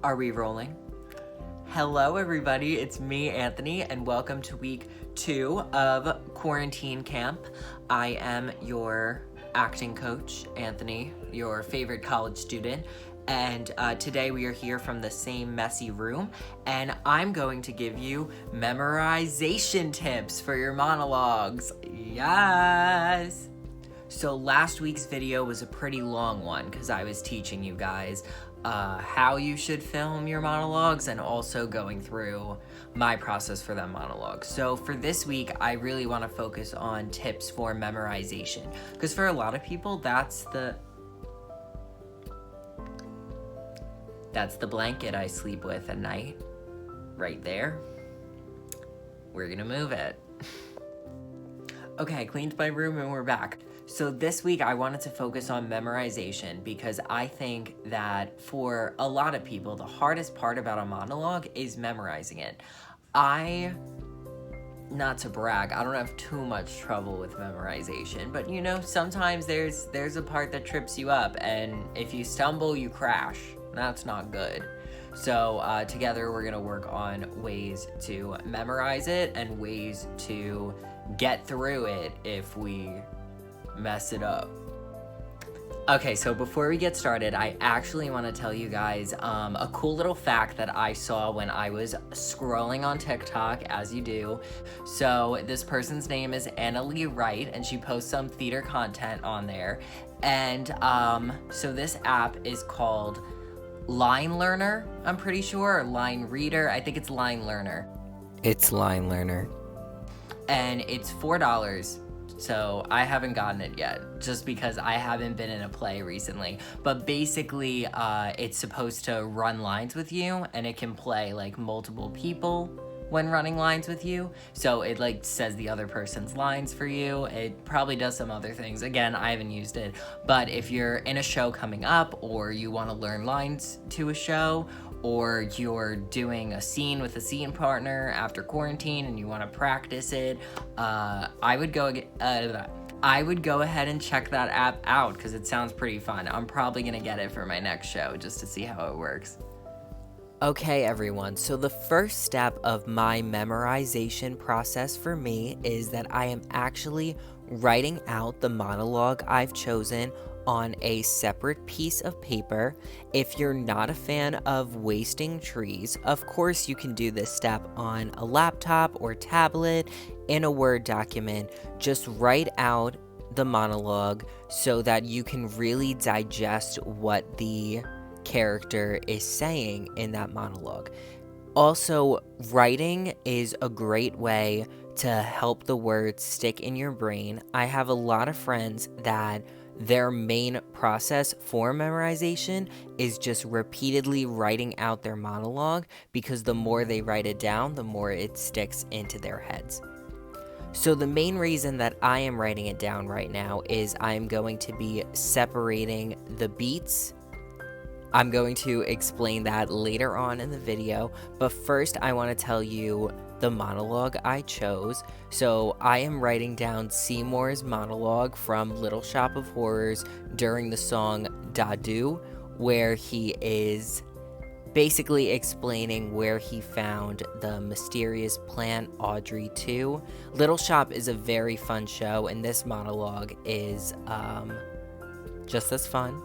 Are we rolling? Hello everybody, it's me, Anthony, and welcome to week 2 of quarantine camp. I am your acting coach, Anthony, your favorite college student, and today we are here from the same messy room, and I'm going to give you memorization tips for your monologues. Yes! So last week's video was a pretty long one because I was teaching you guys how you should film your monologues and also going through my process for that monologue. So for this week, I really want to focus on tips for memorization because for a lot of people, that's the blanket I sleep with at night, right there. We're gonna move it. Okay, I cleaned my room and we're back. So this week I wanted to focus on memorization because I think that for a lot of people, the hardest part about a monologue is memorizing it. Not to brag, I don't have too much trouble with memorization, but you know, sometimes there's a part that trips you up, and if you stumble, you crash. That's not good. So together we're gonna work on ways to memorize it and ways to get through it if we mess it up. Okay, so before we get started, I actually want to tell you guys a cool little fact that I saw when I was scrolling on TikTok, as you do. So this person's name is Annalie Wright, and she posts some theater content on there. And so this app is called Line Learner, I'm pretty sure, or Line Reader. I think it's Line Learner. It's Line Learner. And it's $4. So I haven't gotten it yet, just because I haven't been in a play recently. But basically, it's supposed to run lines with you, and it can play like multiple people when running lines with you. So it like says the other person's lines for you. It probably does some other things. Again, I haven't used it. But if you're in a show coming up, or you want to learn lines to a show, or you're doing a scene with a scene partner after quarantine and you want to practice it, I would go ahead and check that app out because it sounds pretty fun. I'm probably gonna get it for my next show just to see how it works. Okay, everyone, so the first step of my memorization process for me is that I am actually writing out the monologue I've chosen on a separate piece of paper. If you're not a fan of wasting trees, of course you can do this step on a laptop or tablet in a Word document. Just write out the monologue so that you can really digest what the character is saying in that monologue. Also, writing is a great way to help the words stick in your brain. I have a lot of friends that their main process for memorization is just repeatedly writing out their monologue because the more they write it down, the more it sticks into their heads. So the main reason that I am writing it down right now is I'm going to be separating the beats. I'm going to explain that later on in the video, but first I want to tell you the monologue I chose. So I am writing down Seymour's monologue from Little Shop of Horrors during the song Dadu, where he is basically explaining where he found the mysterious plant Audrey 2. Little Shop is a very fun show, and this monologue is just as fun.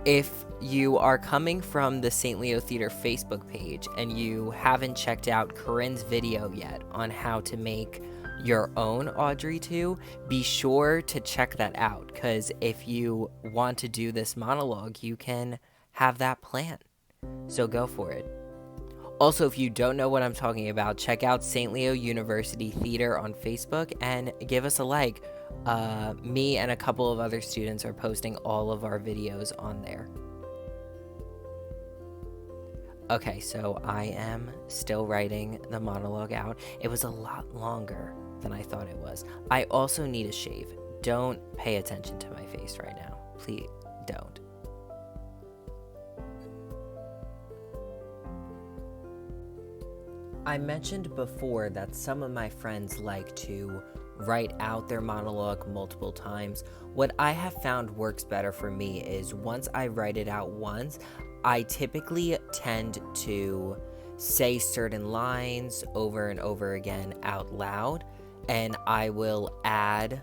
If you are coming from the St. Leo Theater Facebook page and you haven't checked out Corinne's video yet on how to make your own Audrey 2, be sure to check that out, because if you want to do this monologue, you can have that plan. So go for it. Also, if you don't know what I'm talking about, check out St. Leo University Theater on Facebook and give us a like. Me and a couple of other students are posting all of our videos on there. Okay, so I am still writing the monologue out. It was a lot longer than I thought it was. I also need a shave. Don't pay attention to my face right now. Please don't. I mentioned before that some of my friends like to write out their monologue multiple times. What I have found works better for me is once I write it out once, I typically tend to say certain lines over and over again out loud, and I will add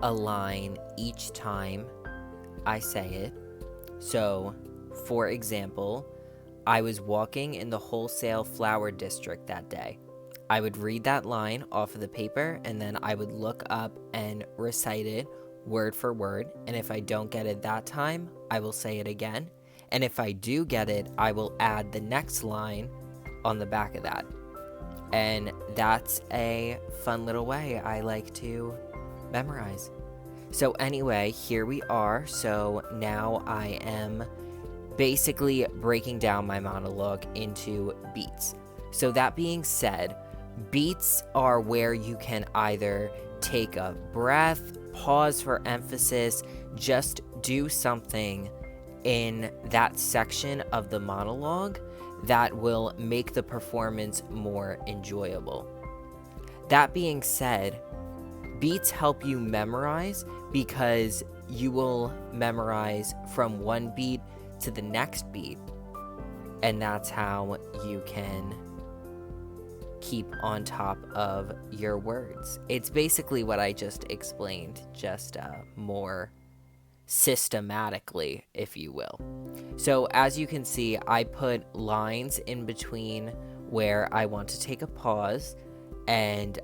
a line each time I say it. So, for example, I was walking in the wholesale flower district that day. I would read that line off of the paper, and then I would look up and recite it word for word, and if I don't get it that time, I will say it again, and if I do get it, I will add the next line on the back of that. And that's a fun little way I like to memorize. So anyway, here we are. So now I am basically breaking down my monologue into beats. So that being said, beats are where you can either take a breath, pause for emphasis, just do something in that section of the monologue that will make the performance more enjoyable. That being said, beats help you memorize because you will memorize from one beat to the next beat, and that's how you can keep on top of your words. It's basically what I just explained, just more systematically, if you will. So as you can see, I put lines in between where I want to take a pause, and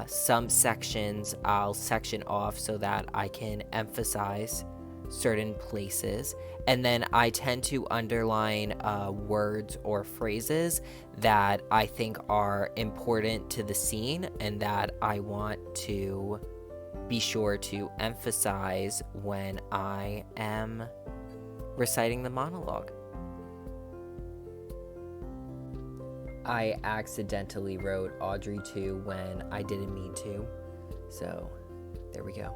some sections I'll section off so that I can emphasize certain places, and then I tend to underline words or phrases that I think are important to the scene and that I want to be sure to emphasize when I am reciting the monologue. I accidentally wrote Audrey 2 when I didn't mean to, so there we go.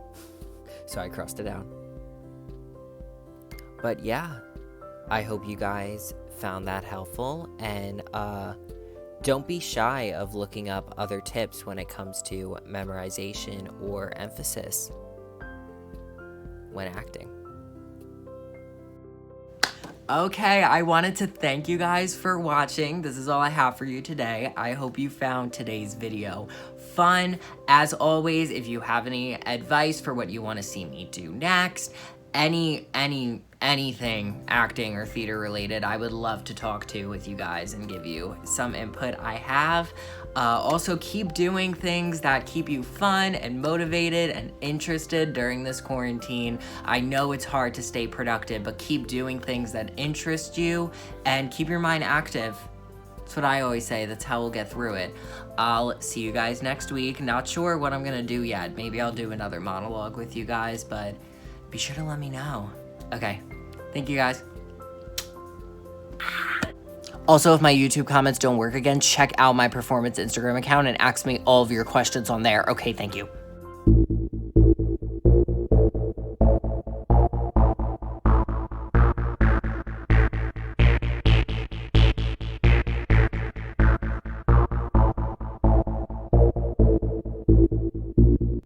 So I crossed it out. But yeah, I hope you guys found that helpful, and don't be shy of looking up other tips when it comes to memorization or emphasis when acting. Okay, I wanted to thank you guys for watching. This is all I have for you today. I hope you found today's video fun. As always, if you have any advice for what you want to see me do next, anything acting or theater related, I would love to talk to with you guys and give you some input I have. Also, keep doing things that keep you fun and motivated and interested during this quarantine. I know it's hard to stay productive, but keep doing things that interest you and keep your mind active. That's what I always say. That's how we'll get through it. I'll see you guys next week. Not sure what I'm gonna do yet. Maybe I'll do another monologue with you guys, but be sure to let me know. Okay, thank you guys. Also, if my YouTube comments don't work again, check out my performance Instagram account and ask me all of your questions on there. Okay, thank you.